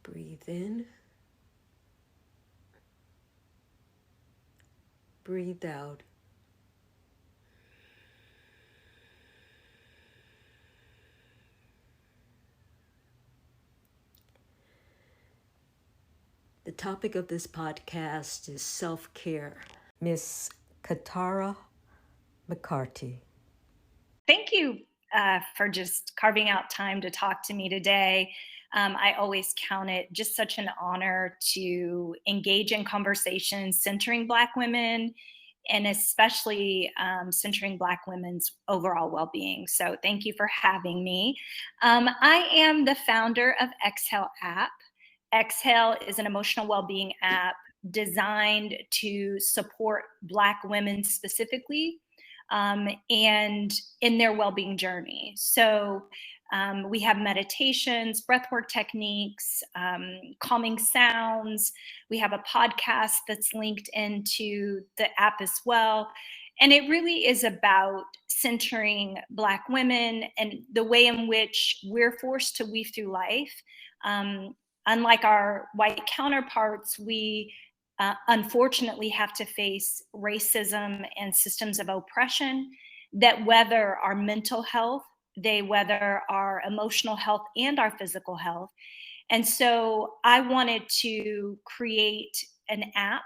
Breathe in. Breathe out. The topic of this podcast is self-care. Ms Katara McCarty. Thank you for just carving out time to talk to me today. I always count it just such an honor to engage in conversations centering Black women and especially centering Black women's overall well-being. So thank you for having me. I am the founder of Exhale app. Exhale is an emotional well-being app designed to support Black women specifically and in their well-being journey. So we have meditations, breathwork techniques, calming sounds. We have a podcast that's linked into the app as well. And it really is about centering Black women and the way in which we're forced to weave through life. Unlike our white counterparts, we unfortunately have to face racism and systems of oppression that weather our mental health, they weather our emotional health and our physical health. And so I wanted to create an app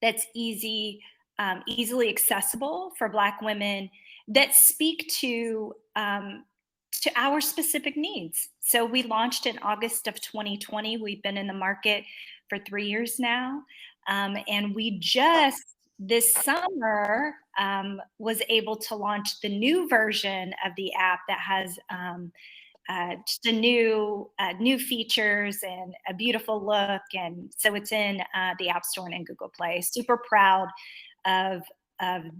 that's easily accessible for Black women that speak to our specific needs. So we launched in August of 2020. We've been in the market for 3 years now. And we just this summer was able to launch the new version of the app that has just a new features and a beautiful look. And so it's in the App Store and in Google Play. Super proud of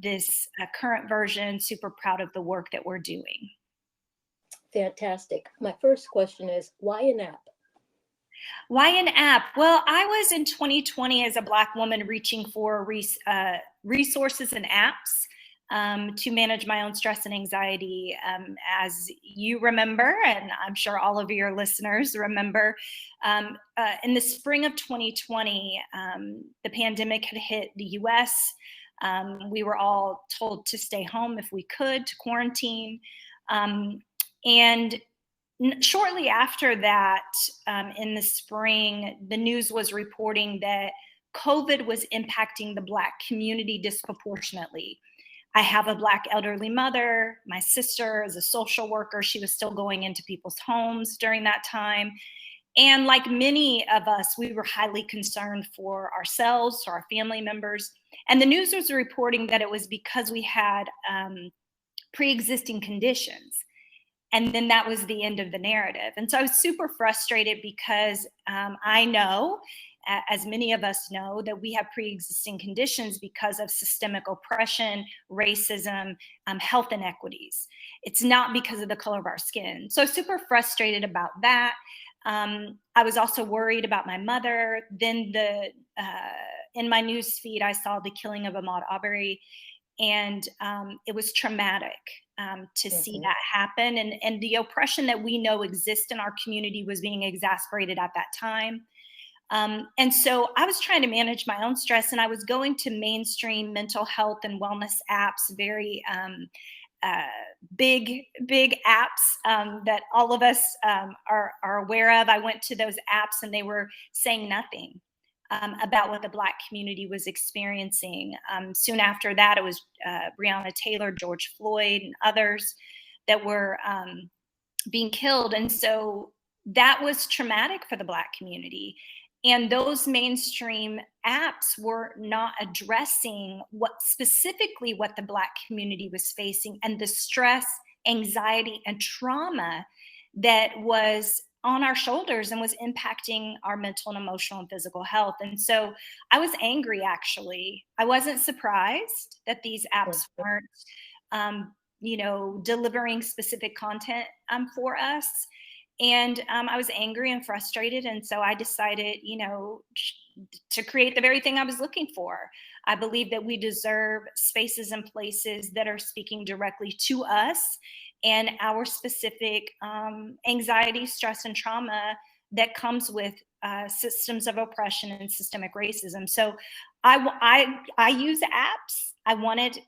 this current version, super proud of the work that we're doing. Fantastic. My first question is, why an app? Why an app? Well, I was in 2020 as a Black woman reaching for resources and apps to manage my own stress and anxiety. As you remember, and I'm sure all of your listeners remember, in the spring of 2020, the pandemic had hit the US. We were all told to stay home if we could, to quarantine. And shortly after that, in the spring, the news was reporting that COVID was impacting the Black community disproportionately. I have a Black elderly mother. My sister is a social worker. She was still going into people's homes during that time. And like many of us, we were highly concerned for ourselves, for our family members. And the news was reporting that it was because we had pre-existing conditions. And then that was the end of the narrative. And so I was super frustrated because I know, as many of us know, that we have pre-existing conditions because of systemic oppression, racism, health inequities. It's not because of the color of our skin. So I was super frustrated about that. I was also worried about my mother. Then in my news feed, I saw the killing of Ahmaud Arbery. And it was traumatic to see that happen. And the oppression that we know exists in our community was being exacerbated at that time. And so I was trying to manage my own stress, and I was going to mainstream mental health and wellness apps, very big apps that all of us are aware of. I went to those apps and they were saying nothing about what the Black community was experiencing. Soon after that, it was Breonna Taylor, George Floyd, and others that were being killed. And so that was traumatic for the Black community. And those mainstream apps were not addressing specifically what the Black community was facing and the stress, anxiety, and trauma that was on our shoulders and was impacting our mental and emotional and physical health. And so I was angry, actually. I wasn't surprised that these apps weren't, delivering specific content for us. And I was angry and frustrated. And so I decided, to create the very thing I was looking for. I believe that we deserve spaces and places that are speaking directly to us and our specific anxiety, stress, and trauma that comes with systems of oppression and systemic racism. So I use apps. I wanted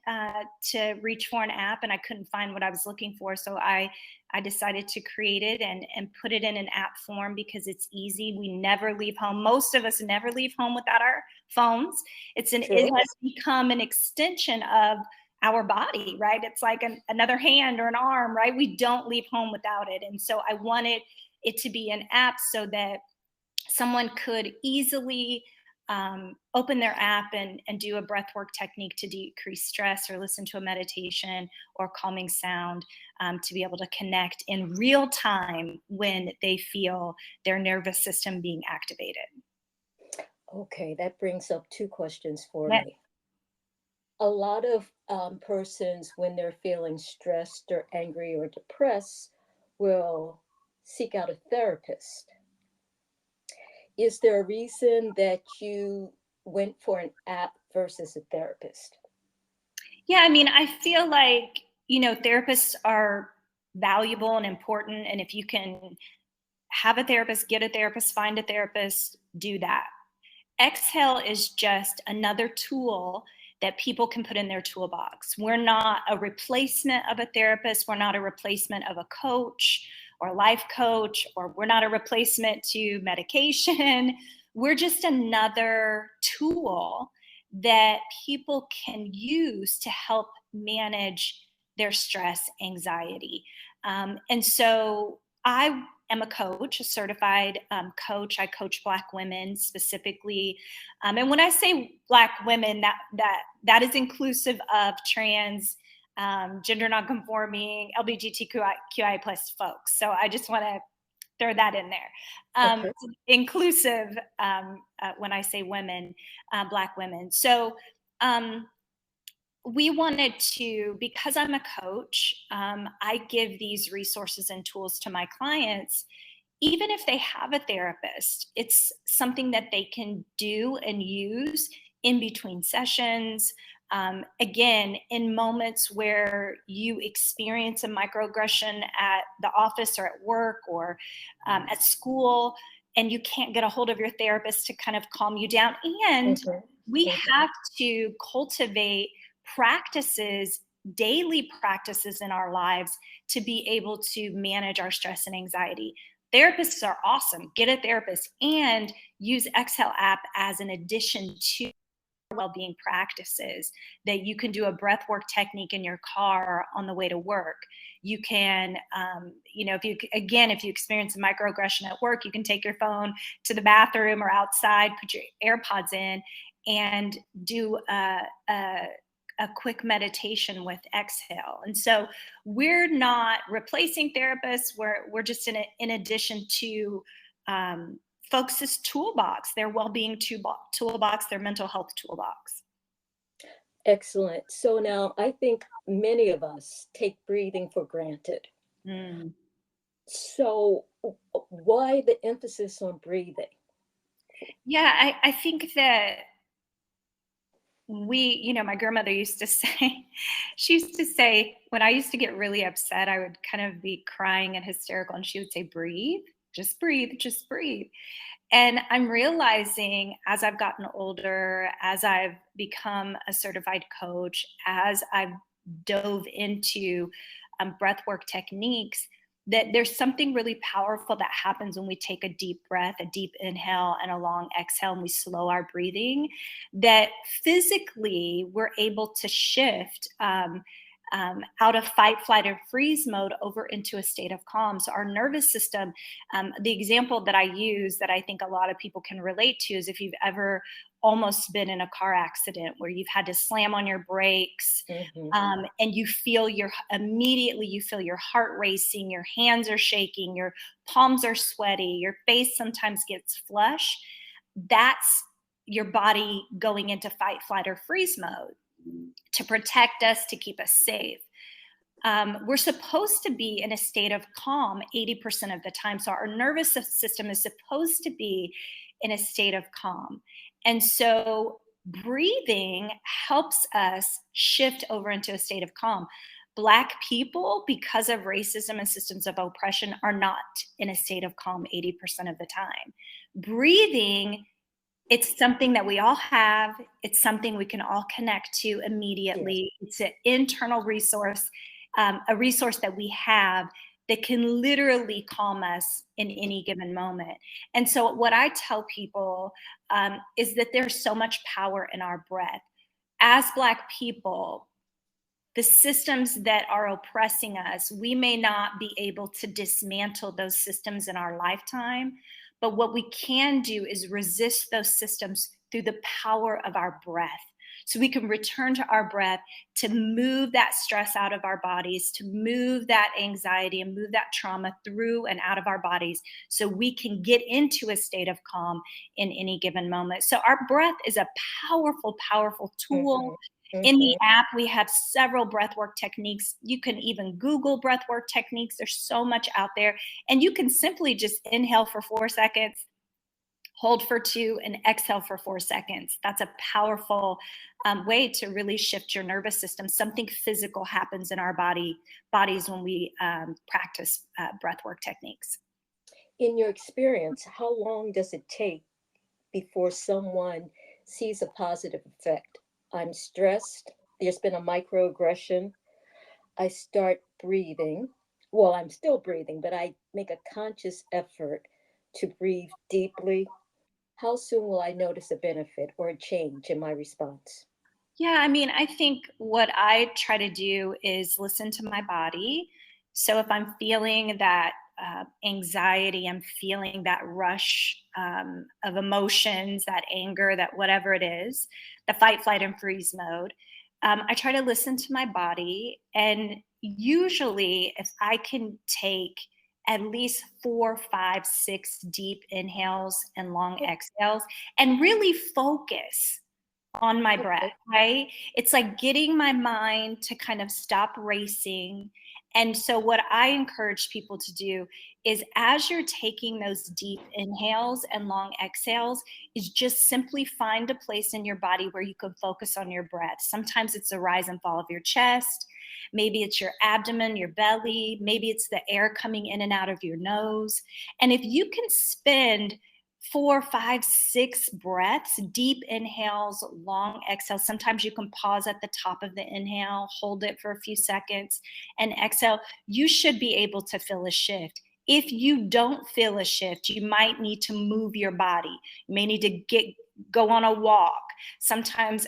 to reach for an app, and I couldn't find what I was looking for. So I decided to create it and put it in an app form because it's easy. We never leave home. Most of us never leave home without our phones. It has become an extension of our body, right? It's like another hand or an arm, right? We don't leave home without it. And so I wanted it to be an app so that someone could easily open their app and do a breathwork technique to decrease stress, or listen to a meditation or calming sound to be able to connect in real time when they feel their nervous system being activated. Okay, that brings up two questions for Yeah. me. A lot of persons, when they're feeling stressed or angry or depressed, will seek out a therapist. Is there a reason that you went for an app versus a therapist? Yeah, I mean, I feel like, therapists are valuable and important. And if you can have a therapist, get a therapist, find a therapist, do that. Exhale is just another tool that people can put in their toolbox. We're not a replacement of a therapist. We're not a replacement of a coach or life coach, or we're not a replacement to medication. We're just another tool that people can use to help manage their stress, anxiety. And so I am a coach, a certified coach. I coach Black women specifically, and when I say Black women, that is inclusive of trans, gender nonconforming, LGBTQI plus folks. So I just want to throw that in there. Okay. Inclusive when I say women, Black women. So we wanted to, because I'm a coach, I give these resources and tools to my clients. Even if they have a therapist, it's something that they can do and use in between sessions. Again, in moments where you experience a microaggression at the office or at work or at school, and you can't get a hold of your therapist to kind of calm you down. And we have to cultivate practices, daily practices in our lives to be able to manage our stress and anxiety. Therapists are awesome. Get a therapist and use Exhale app as an addition to well-being practices. That you can do a breathwork technique in your car on the way to work. You can, if you experience a microaggression at work, you can take your phone to the bathroom or outside, put your AirPods in, and do a quick meditation with Exhale. And so we're not replacing therapists. We're just in addition to folks' toolbox, their well-being toolbox, their mental health toolbox. Excellent. So now I think many of us take breathing for granted. So why the emphasis on breathing? Yeah, I think that my grandmother used to say, when I used to get really upset, I would kind of be crying and hysterical, and she would say, breathe, just breathe, just breathe. And I'm realizing as I've gotten older, as I've become a certified coach, as I've dove into breathwork techniques, that there's something really powerful that happens when we take a deep breath, a deep inhale and a long exhale, and we slow our breathing, that physically we're able to shift out of fight, flight, or freeze mode over into a state of calm. So our nervous system, the example that I use that I think a lot of people can relate to is if you've ever almost been in a car accident where you've had to slam on your brakes, and you feel immediately you feel your heart racing, your hands are shaking, your palms are sweaty, your face sometimes gets flush. That's your body going into fight, flight, or freeze mode to protect us, to keep us safe. We're supposed to be in a state of calm 80% of the time. So our nervous system is supposed to be in a state of calm. And so breathing helps us shift over into a state of calm. Black people, because of racism and systems of oppression, are not in a state of calm 80% of the time. Breathing, it's something that we all have. It's something we can all connect to immediately. It's an internal resource, a resource that we have that can literally calm us in any given moment. And so, what I tell people is that there's so much power in our breath. As Black people, the systems that are oppressing us, we may not be able to dismantle those systems in our lifetime, but what we can do is resist those systems through the power of our breath. So we can return to our breath to move that stress out of our bodies, to move that anxiety and move that trauma through and out of our bodies so we can get into a state of calm in any given moment. So our breath is a powerful, powerful tool. In the app, we have several breathwork techniques. You can even Google breathwork techniques. There's so much out there. And you can simply just inhale for 4 seconds, hold for 2, and exhale for 4 seconds. That's a powerful way to really shift your nervous system. Something physical happens in our bodies when we practice breathwork techniques. In your experience, how long does it take before someone sees a positive effect? I'm stressed. There's been a microaggression. I start breathing. Well, I'm still breathing, but I make a conscious effort to breathe deeply. How soon will I notice a benefit or a change in my response? Yeah, I mean, I think what I try to do is listen to my body. So if I'm feeling that anxiety, I'm feeling that rush of emotions, that anger, that whatever it is, the fight, flight, and freeze mode, I try to listen to my body. And usually, if I can take at least 4, 5, 6 deep inhales and long exhales and really focus on my breath, Okay. right? It's like getting my mind to kind of stop racing. And so, what I encourage people to do is as you're taking those deep inhales and long exhales, is just simply find a place in your body where you can focus on your breath. Sometimes it's the rise and fall of your chest. Maybe it's your abdomen, your belly. Maybe it's the air coming in and out of your nose. And if you can spend 4, 5, 6 breaths, deep inhales, long exhales. Sometimes you can pause at the top of the inhale, hold it for a few seconds, and exhale. You should be able to feel a shift. If you don't feel a shift, you might need to move your body. You may need to go on a walk. Sometimes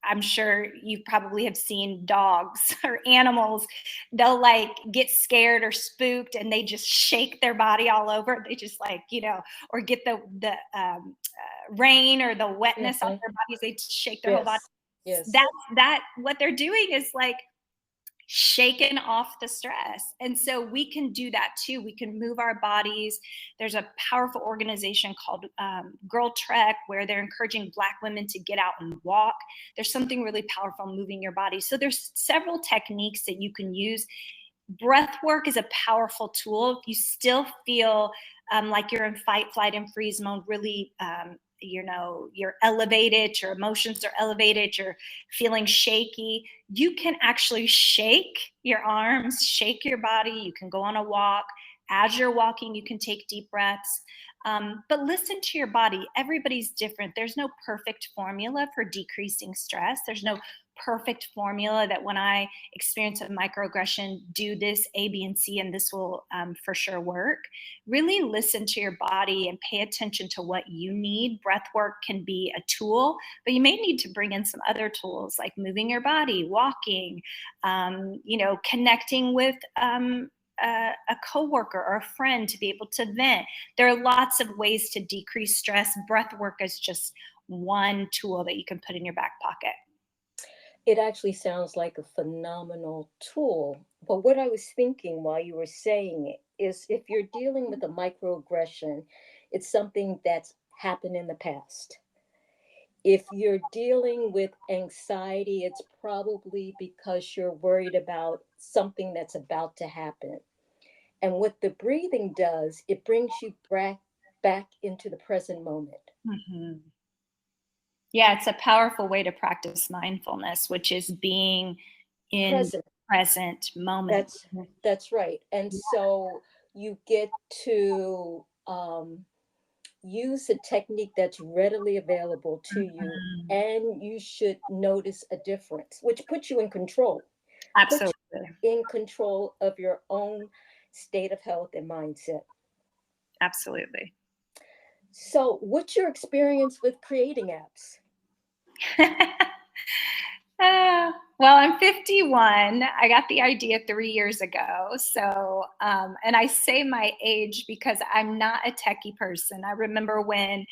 I'm sure you probably have seen dogs or animals. They'll like get scared or spooked and they just shake their body all over. They just like, or get the rain or the wetness off Mhm. their bodies. They shake their whole body. Yes. Yes. That what they're doing is like shaken off the stress. And so we can do that too. We can move our bodies. There's a powerful organization called Girl Trek where they're encouraging Black women to get out and walk. There's something really powerful moving your body. So there's several techniques that you can use. Breath work is a powerful tool. If you still feel like you're in fight, flight, and freeze mode, really, you're elevated, your emotions are elevated, you're feeling shaky, you can actually shake your arms, shake your body. You can go on a walk. As you're walking, you can take deep breaths. But listen to your body. Everybody's different. There's no perfect formula for decreasing stress. There's no perfect formula that when I experience a microaggression, do this A, B, and C, and this will for sure work. Really listen to your body and pay attention to what you need. Breath work can be a tool, but you may need to bring in some other tools like moving your body, walking, connecting with a coworker or a friend to be able to vent. There are lots of ways to decrease stress. Breath work is just one tool that you can put in your back pocket. It actually sounds like a phenomenal tool. But what I was thinking while you were saying it is if you're dealing with a microaggression, it's something that's happened in the past. If you're dealing with anxiety, it's probably because you're worried about something that's about to happen. And what the breathing does, it brings you back into the present moment. Mhm. Yeah, it's a powerful way to practice mindfulness, which is being in Present. present moment. That's right. And so you get to use a technique that's readily available to you, Mhm. and you should notice a difference, which puts you in control. Puts Absolutely. you in control of your own state of health and mindset. Absolutely. So, what's your experience with creating apps? Well, I'm 51. I got the idea 3 years ago. So, and I say my age because I'm not a techie person. I remember when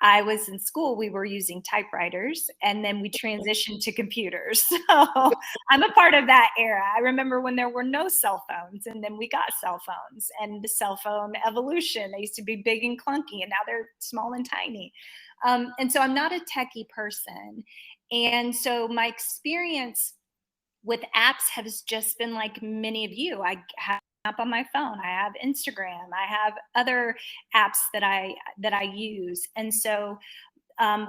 I was in school, we were using typewriters and then we transitioned to computers. So I'm a part of that era. I remember when there were no cell phones and then we got cell phones and the cell phone evolution. They used to be big and clunky and now they're small and tiny. And so I'm not a techie person. And so my experience with apps has just been like many of you. I have an app on my phone. I have Instagram. I have other apps that I use. And so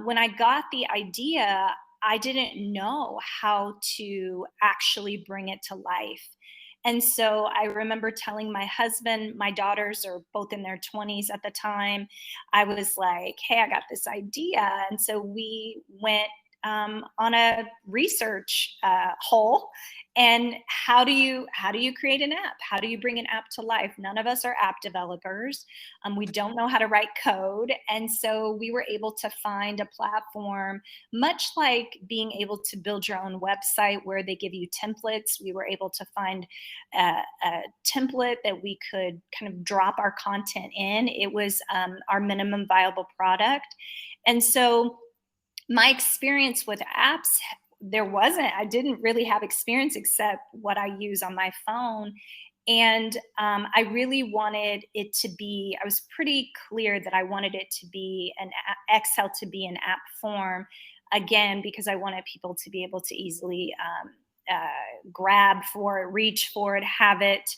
when I got the idea, I didn't know how to actually bring it to life. And so I remember telling my husband, my daughters are both in their 20s at the time. I was like, hey, I got this idea. And so we went on a research hole. And how do you create an app? How do you bring an app to life? None of us are app developers. We don't know how to write code. And so we were able to find a platform, much like being able to build your own website where they give you templates. We were able to find a template that we could kind of drop our content in. It was our minimum viable product. And so my experience with apps, I didn't really have experience except what I use on my phone. And I really wanted it to be, I was pretty clear that I wanted it to be Excel to be an app form, again, because I wanted people to be able to easily grab for it, reach for it, have it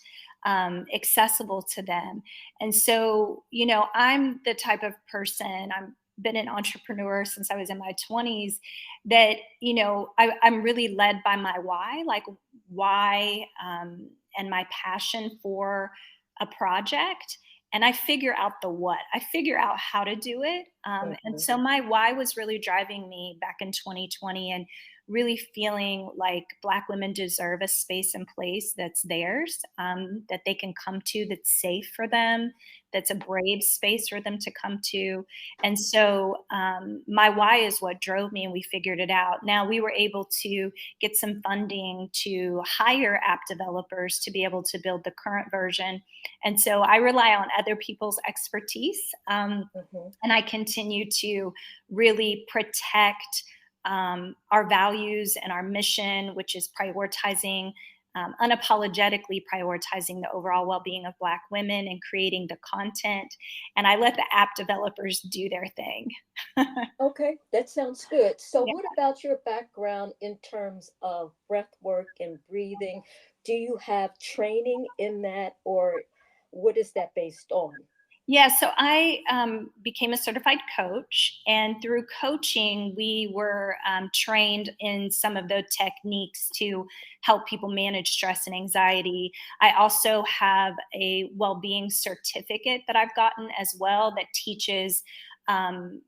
accessible to them. And so, I'm the type of person, I'm been an entrepreneur since I was in my 20s, that, I'm really led by my why, like why and my passion for a project. And I figure out the what, I figure out how to do it. And Mhm. so my why was really driving me back in 2020 and really feeling like Black women deserve a space and place that's theirs, that they can come to, that's safe for them, that's a brave space for them to come to. And so my why is what drove me, and we figured it out. Now we were able to get some funding to hire app developers to be able to build the current version. And so I rely on other people's expertise. Mhm. And I continue to really protect our values and our mission, which is unapologetically prioritizing the overall well-being of Black women and creating the content. And I let the app developers do their thing. Okay, that sounds good. So, Yeah. what about your background in terms of breath work and breathing? Do you have training in that, or what is that based on? Yeah, so I became a certified coach, and through coaching, we were trained in some of the techniques to help people manage stress and anxiety. I also have a well being certificate that I've gotten as well that teaches um,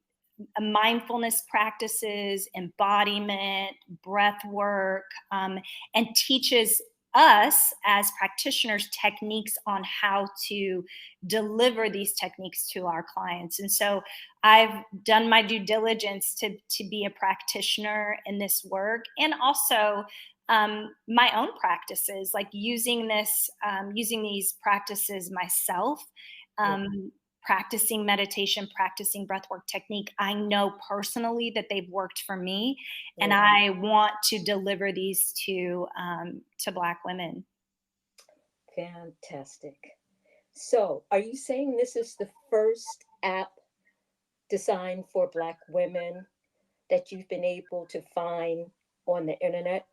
mindfulness practices, embodiment, breath work, and teaches us as practitioners techniques on how to deliver these techniques to our clients. And so I've done my due diligence to be a practitioner in this work, and also my own practices, like using these practices myself. Mm. Practicing meditation, practicing breathwork technique, I know personally that they've worked for me, and Mhm. I want to deliver these to Black women. Fantastic. So, are you saying this is the first app designed for Black women that you've been able to find on the internet?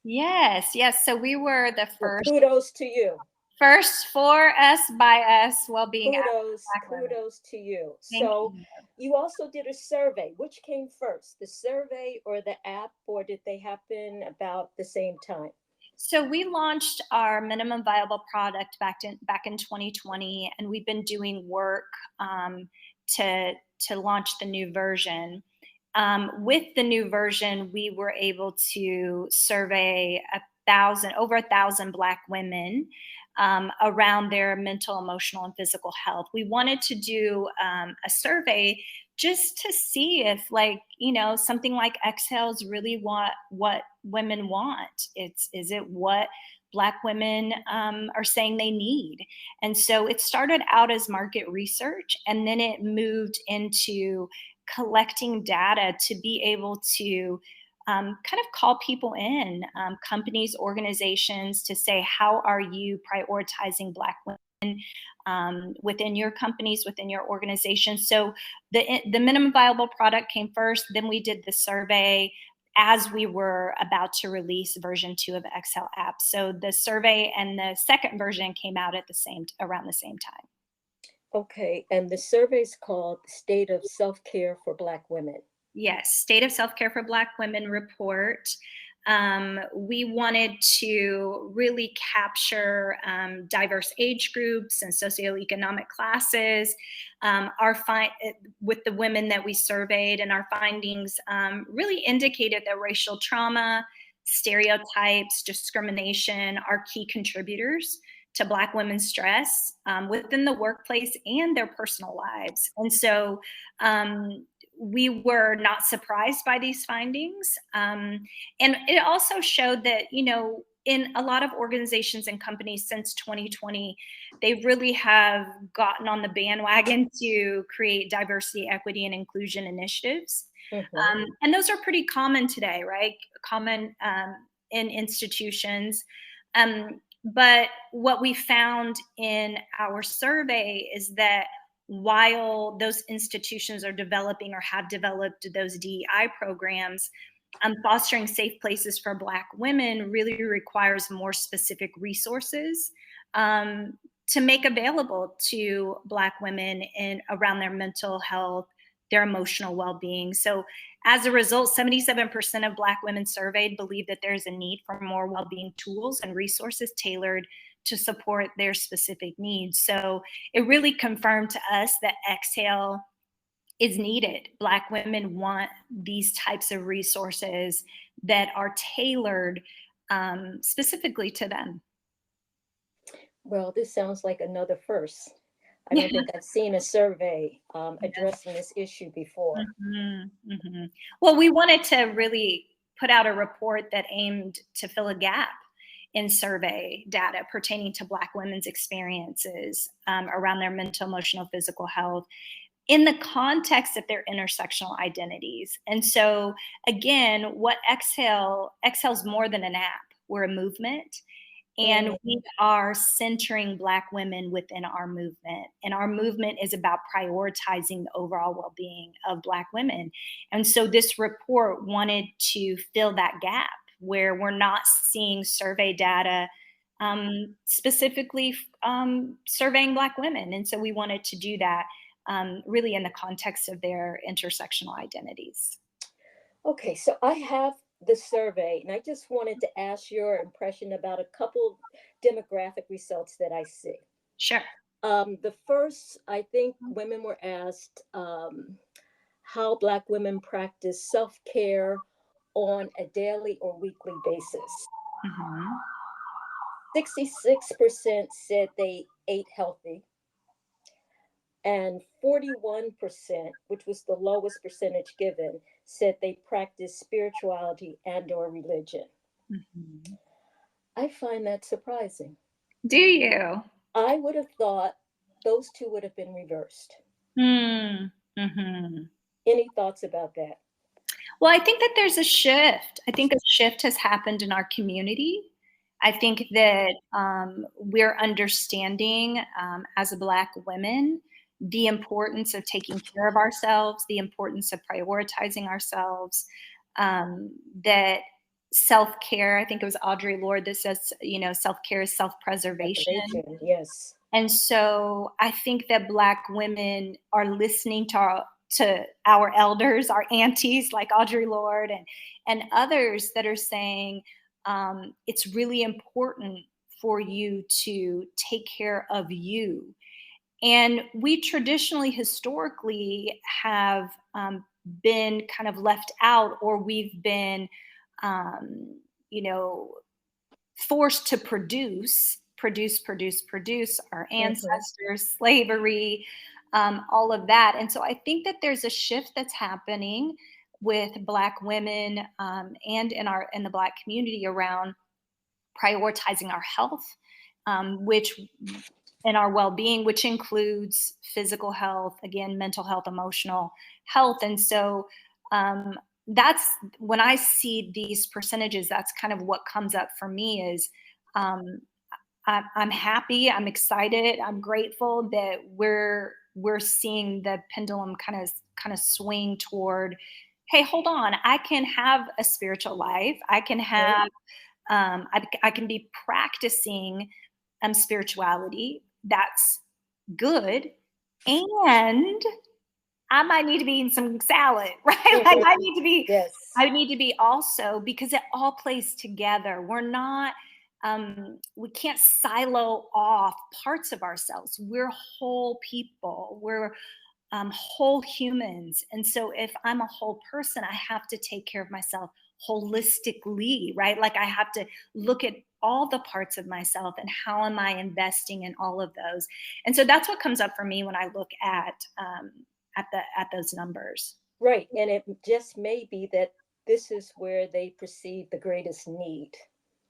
Yes, yes. So we were the Well, first, kudos to you. first for us, by us, well-being app Kudos, for Black women. kudos to you. Thank So, you. you also did a survey. Which came first, the survey or the app, or did they happen about the same time? So we launched our minimum viable product back in 2020, and we've been doing work to launch the new version. With the new version, we were able to survey over 1,000 Black women around their mental, emotional, and physical health. We wanted to do a survey just to see if, something like Exhale is really what women want. Is it what Black women are saying they need? And so it started out as market research, and then it moved into collecting data to be able to kind of call people in, companies, organizations, to say, how are you prioritizing Black women within your companies, within your organization? So the minimum viable product came first. Then we did the survey as we were about to release version 2 of the Exhale app. So the survey and the second version came out at around the same time. Okay, and the survey's called State of Self-Care for Black Women. Yes, State of Self-Care for Black Women report. We wanted to really capture diverse age groups and socioeconomic classes. With the women that we surveyed, and our findings really indicated that racial trauma, stereotypes, discrimination are key contributors to Black women's stress within the workplace and their personal lives. And so we were not surprised by these findings. And it also showed that, in a lot of organizations and companies since 2020, they really have gotten on the bandwagon to create diversity, equity, and inclusion initiatives. Mm-hmm. And those are pretty common today, right? Common in institutions. But what we found in our survey is that while those institutions are developing or have developed those DEI programs, fostering safe places for Black women really requires more specific resources to make available to Black women around their mental health, their emotional well-being. So as a result, 77% of Black women surveyed believe that there's a need for more well-being tools and resources tailored to support their specific needs. So it really confirmed to us that Exhale is needed. Black women want these types of resources that are tailored specifically to them. Well, this sounds like another first. I don't think I've seen a survey addressing this issue before. Mm-hmm, mm-hmm. Well, we wanted to really put out a report that aimed to fill a gap in survey data pertaining to Black women's experiences around their mental, emotional, physical health in the context of their intersectional identities. And so again, what Exhale's more than an app. We're a movement. And we are centering Black women within our movement. And our movement is about prioritizing the overall well-being of Black women. And so this report wanted to fill that gap where we're not seeing survey data specifically surveying Black women. And so we wanted to do that really in the context of their intersectional identities. Okay, so I have the survey, and I just wanted to ask your impression about a couple demographic results that I see. Sure. The first, I think women were asked how Black women practice self-care on a daily or weekly basis. Mm-hmm. 66% said they ate healthy, and 41%, which was the lowest percentage given, said they practice spirituality and or religion. Mm-hmm. I find that surprising. Do you? I would have thought those two would have been reversed. Mm-hmm. Any thoughts about that? Well, I think that there's a shift. I think a shift has happened in our community. I think that we're understanding as Black women the importance of taking care of ourselves, the importance of prioritizing ourselves, that self-care, I think it was Audre Lorde that says, self-care is self-preservation. Yes. And so I think that Black women are listening to our elders, our aunties like Audre Lorde and others that are saying, it's really important for you to take care of you. And we traditionally, historically, have been kind of left out, or we've been, you know, forced to produce our Mhm. ancestors, slavery, all of that. And so I think that there's a shift that's happening with Black women, and in the Black community around prioritizing our health, which and our well-being, which includes physical health, again, mental health, emotional health. And so that's when I see these percentages, that's kind of what comes up for me is um, I'm happy, I'm excited, I'm grateful that we're seeing the pendulum kind of swing toward, hey, hold on, I can have a spiritual life, I can Right. have I can be practicing spirituality. That's good. And I might need to be eating some salad, right? Like Mhm. Yes. I need to be also, because it all plays together. We're not, we can't silo off parts of ourselves. We're whole people. We're whole humans. And so if I'm a whole person, I have to take care of myself holistically, right? Like I have to look at all the parts of myself and how am I investing in all of those. And so that's what comes up for me when I look at those numbers. Right. And it just may be that this is where they perceive the greatest need.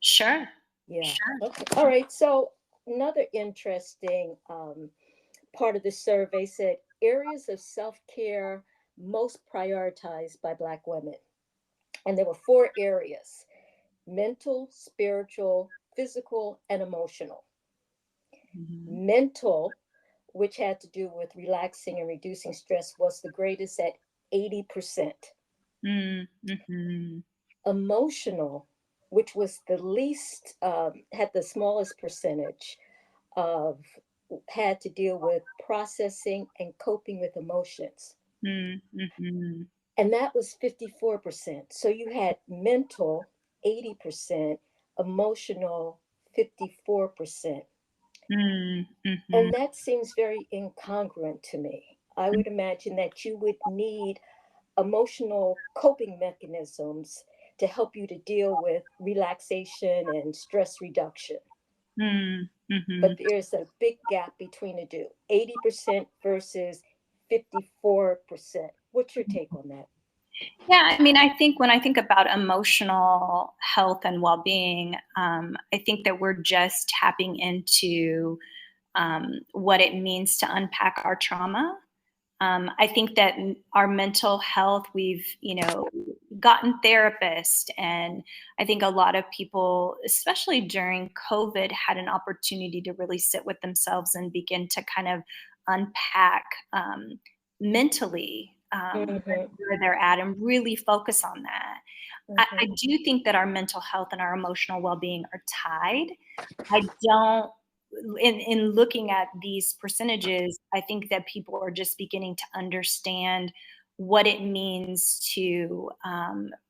Sure. Yeah. Sure. Okay. All right. So another interesting part of the survey said areas of self-care most prioritized by Black women. And there were 4 areas: mental, spiritual, physical, and emotional. Mhm. Mental, which had to do with relaxing and reducing stress, was the greatest at 80%. Mm-hmm. Emotional, which was the least, had the smallest percentage of, had to deal with processing and coping with emotions. Mm-hmm. And that was 54%. So you had mental 80%, emotional 54%. Mm-hmm. And that seems very incongruent to me. I would imagine that you would need emotional coping mechanisms to help you to deal with relaxation and stress reduction. Mm-hmm. But there's a big gap between the two: 80% versus 54%. What's your take on that? Yeah, I mean, I think when I think about emotional health and well-being, I think that we're just tapping into what it means to unpack our trauma. I think that our mental health, we've, gotten therapists, and I think a lot of people, especially during COVID, had an opportunity to really sit with themselves and begin to kind of unpack mentally Mm-hmm. where they're at and really focus on that. I Mm-hmm. do think that our mental health and our emotional well-being are tied. I don't in looking at these percentages, I think that people are just beginning to understand what it means to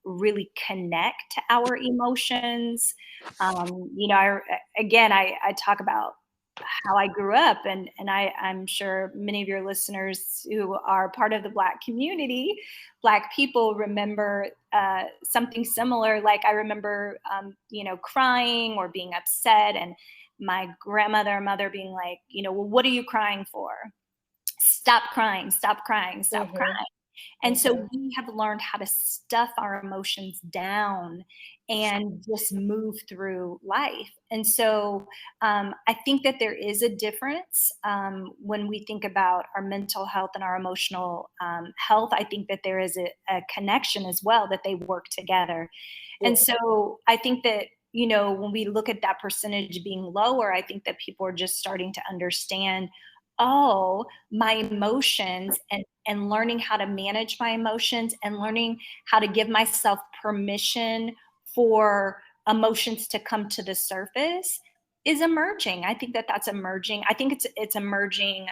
really connect to our emotions. I talk about how I grew up, and I'm sure many of your listeners who are part of the Black community, Black people, remember something similar. Like I remember, crying or being upset, and my grandmother or mother being like, well, what are you crying for? Stop crying, stop crying, stop crying. Mm-hmm. And so Mm-hmm. we have learned how to stuff our emotions down and just move through life. And so I think that there is a difference when we think about our mental health and our emotional health. I think that there is a connection as well, that they work together. And Yeah. so I think that, when we look at that percentage being lower, I think that people are just starting to understand, oh, my emotions, and learning how to manage my emotions and learning how to give myself permission for emotions to come to the surface is emerging. I think that that's emerging. I think it's emerging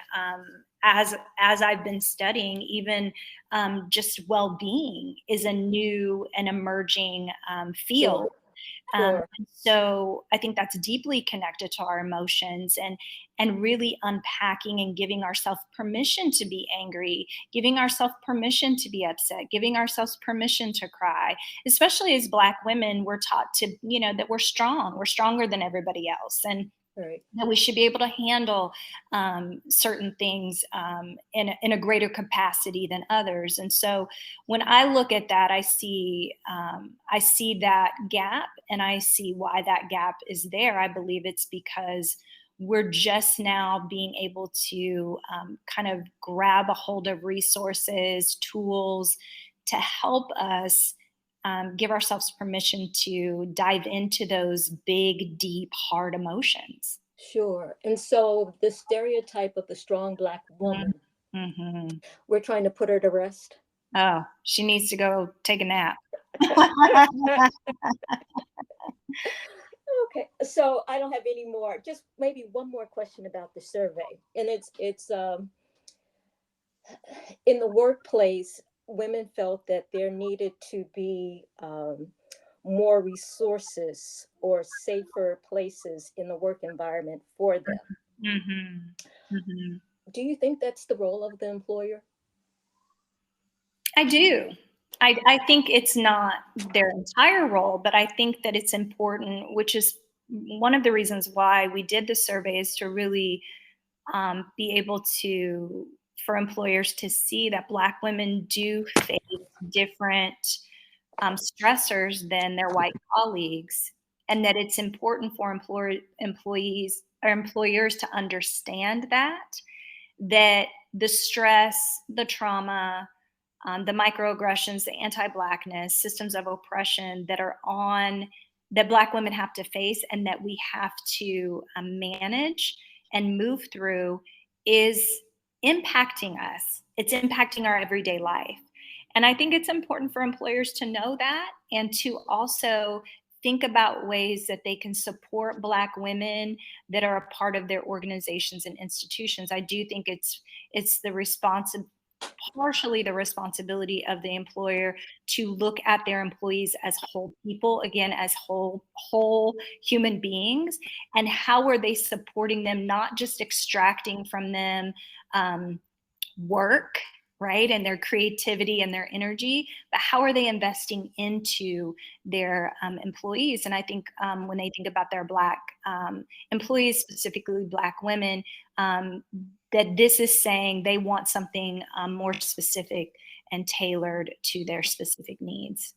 as I've been studying. Even just well-being is a new and emerging field. Sure. So I think that's deeply connected to our emotions, and really unpacking and giving ourselves permission to be angry, giving ourselves permission to be upset, giving ourselves permission to cry. Especially as Black women, we're taught to, that we're strong, we're stronger than everybody else, and Right. that we should be able to handle certain things in a greater capacity than others. And so when I look at that, I see that gap, and I see why that gap is there. I believe it's because we're just now being able to kind of grab a hold of resources, tools to help us give ourselves permission to dive into those big, deep, hard emotions. Sure. And so the stereotype of the strong Black woman, Mm-hmm. we're trying to put her to rest. Oh, she needs to go take a nap. Okay, so I don't have any more. Just maybe one more question about the survey, and it's in the workplace. Women felt that there needed to be more resources or safer places in the work environment for them. Mm-hmm. Mm-hmm. Do you think that's the role of the employer? I do. I think it's not their entire role, but I think that it's important, which is one of the reasons why we did the survey, is to really be able to, for employers to see that Black women do face different stressors than their white colleagues, and that it's important for employees or employers to understand that the stress, the trauma, the microaggressions, the anti-Blackness, systems of oppression that Black women have to face and that we have to manage and move through is impacting us. It's impacting our everyday life. And I think it's important for employers to know that, and to also think about ways that they can support Black women that are a part of their organizations and institutions. I do think it's partially the responsibility of the employer to look at their employees as whole people, again, as whole human beings, and how are they supporting them, not just extracting from them work, right, and their creativity and their energy, but how are they investing into their employees. And I think when they think about their Black employees, specifically Black women, that this is saying they want something more specific and tailored to their specific needs.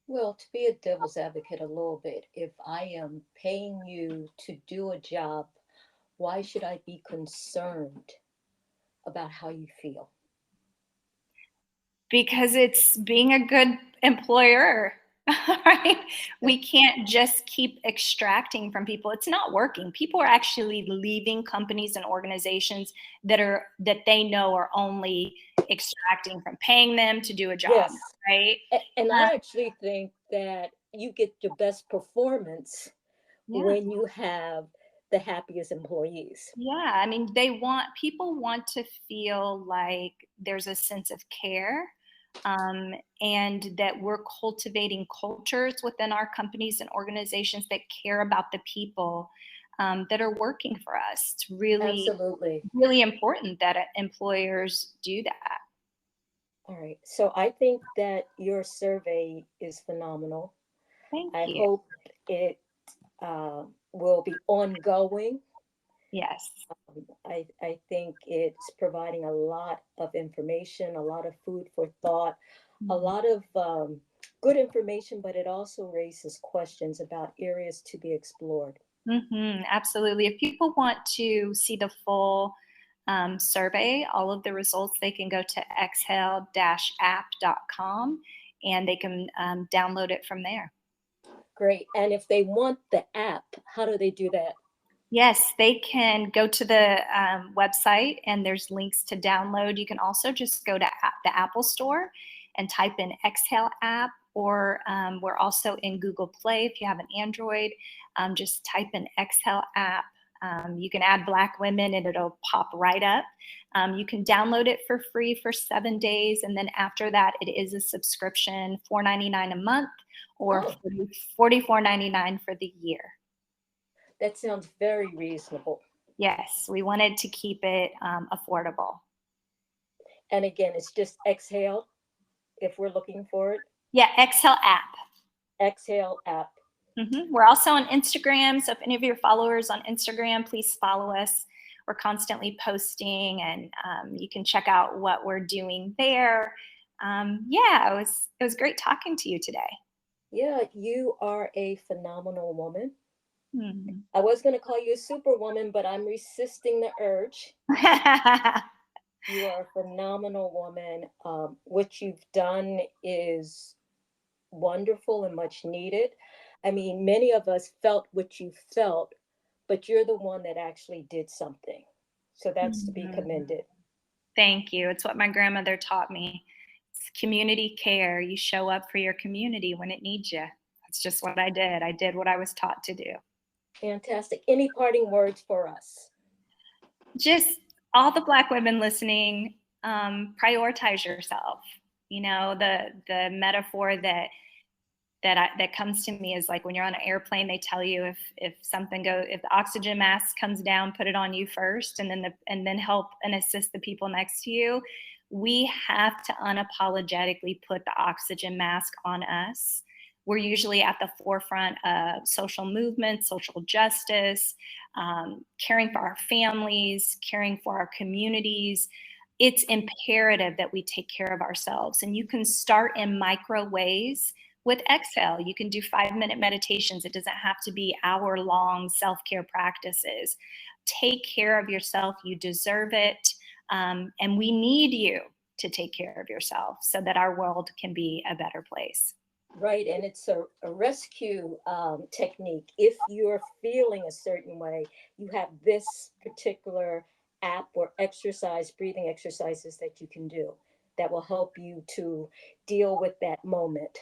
Well, to be a devil's advocate a little bit, if I am paying you to do a job, why should I be concerned about how you feel? Because it's being a good employer, right? We can't just keep extracting from people. It's not working. People are actually leaving companies and organizations that they know are only extracting from, paying them to do a job, Yes. right? And I actually think that you get your best performance Yeah. when you have the happiest employees. Yeah, I mean, people want to feel like there's a sense of care, and that we're cultivating cultures within our companies and organizations that care about the people that are working for us. It's really, Absolutely. really important that employers do that. All right. So I think that your survey is phenomenal. Thank I you. hope it will be ongoing. Yes. I think it's providing a lot of information, a lot of food for thought, a Mhm. lot of good information, but it also raises questions about areas to be explored. Absolutely. If people want to see the full survey, all of the results, they can go to exhale-app.com, and they can download it from there. Great. And if they want the app, how do they do that? Yes, they can go to the website, and there's links to download. You can also just go to the Apple Store and type in Exhale app, or we're also in Google Play if you have an Android. Just type in Exhale app, You can add Black women and it'll pop right up. You can download it for free for 7 days. And then after that, it is a subscription, $4.99 a month or Oh, $44.99 for the year. that sounds very reasonable. Yes, we wanted to keep it affordable. And again, it's just Exhale if we're looking for it. Yeah, Exhale app. Exhale app. We're also on Instagram. So if any of your followers on Instagram, please follow us. We're constantly posting, and you can check out what we're doing there. Yeah, it was great talking to you today. Yeah, you are a phenomenal woman. Mhm. I was going to call you a superwoman, but I'm resisting the urge. You are a phenomenal woman. What you've done is wonderful and much needed. I mean, many of us felt what you felt, but you're the one that actually did something. So that's to be Mhm. commended. Thank you. It's what my grandmother taught me. It's community care. You show up for your community when it needs you. That's just what I did. I did what I was taught to do. Fantastic. Any parting words for us? Just all the Black women listening, prioritize yourself. You know, the metaphor that comes to me is like when you're on an airplane, they tell you if the oxygen mask comes down, put it on you first, and then help and assist the people next to you. We have to unapologetically put the oxygen mask on us. We're usually at the forefront of social movements, social justice, caring for our families, caring for our communities. It's imperative that we take care of ourselves. And you can start in micro ways with Exhale. You can do 5-minute meditations. It doesn't have to be hour-long self-care practices. Take care of yourself. You deserve it. And we need you to take care of yourself so that our world can be a better place. Right. And it's a rescue technique. If you're feeling a certain way, you have this particular app or breathing exercises that you can do that will help you to deal with that moment.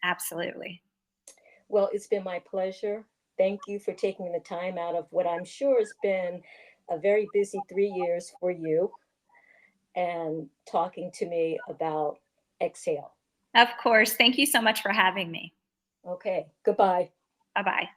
Absolutely. Well, it's been my pleasure. Thank you for taking the time out of what I'm sure has been a very busy 3 years for you and talking to me about Exhale. Of course. Thank you so much for having me. Okay, goodbye. Bye-bye.